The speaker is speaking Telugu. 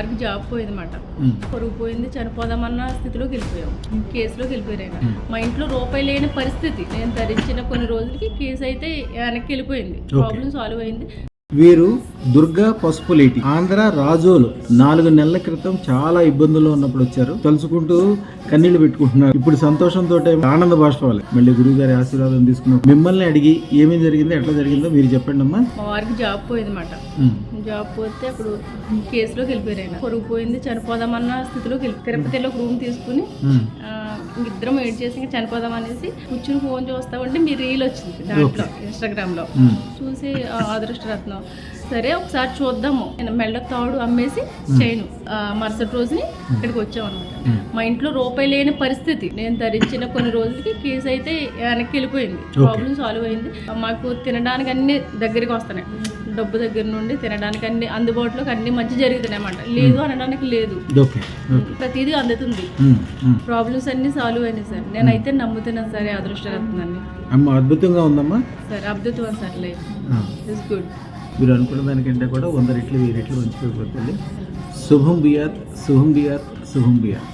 వారికి జాబ్ పోయిందన్నమాట. పొరుగు పోయింది, చనిపోదామన్న స్థితిలోకి వెళ్ళిపోయాం. కేసులోకి వెళ్ళిపోయారు ఆయన. మా ఇంట్లో రూపాయి లేని పరిస్థితి. నేను ధరించిన కొన్ని రోజులకి కేసు అయితే వెనక్కి వెళ్ళిపోయింది. ప్రాబ్లం సాల్వ్ అయింది. వీరు దుర్గా పసుపులేటి ఆంధ్ర రాజోలు 4 నెలల క్రితం చాలా ఇబ్బందుల్లో ఉన్నప్పుడు వచ్చారు. తలుచుకుంటూ కన్నీళ్లు పెట్టుకుంటున్నారు. ఇప్పుడు సంతోషంతో ఆనంద బాష్పాలు. మళ్ళీ గురువు గారి ఆశీర్వాదం తీసుకున్నాం. మిమ్మల్ని అడిగి ఏమేమి జరిగిందో ఎట్లా జరిగిందో మీరు చెప్పండి అమ్మా. మా వారికి జాబ్ పోయిందన్నమాట. జాబ్ పోతే అప్పుడు కేసులోకి వెళ్ళిపోయారు ఆయన. పొరుగు పోయింది, చనిపోదామన్న స్థితిలోకి వెళ్ళి తిరుపతిలో ఒక రూమ్ తీసుకుని ఇద్దరం వెయిట్ చేసి ఇంకా చనిపోదాం అనేసి కూర్చుని ఫోన్ చూస్తా ఉంటే మీ రీల్ వచ్చింది దాంట్లో ఇన్స్టాగ్రామ్ లో. చూసి అదృష్టరత్నం సరే ఒకసారి చూద్దాము. నేను మెళ్ళ తాడు అమ్మేసి చేయను మరుసటి రోజుని ఇక్కడికి వచ్చాం అనమాట. మా ఇంట్లో రూపాయి లేని పరిస్థితి. నేను ధరించిన కొన్ని రోజులకి కేసు అయితే వెనక్కి వెళ్ళిపోయింది. ప్రాబ్లం సాల్వ్ అయింది. మాకు తినడానికి అన్ని దగ్గరికి వస్తున్నాయి. డబ్బు దగ్గర నుండి తినడానికి అన్ని అందుబాటులోకి అన్ని మంచి జరుగుతున్నాయి అన్నమాట. లేదు అనడానికి లేదు, ప్రతిదీ అందుతుంది. ప్రాబ్లమ్స్ అన్ని సాల్వ్ అయినాయి సార్. నేనైతే నమ్ముతున్నాను సార్ అదృష్టరత్నాన్ని. అద్భుతంగా ఉందమ్మా సార్. అద్భుతం సార్. Life is good. మీరు అనుకున్న దానికంటే కూడా 100 రెట్లు 1000 రెట్లు మంచిపోయిపోతుంది. శుభం బియాత్, శుభం బియాత్, శుభం బియాత్.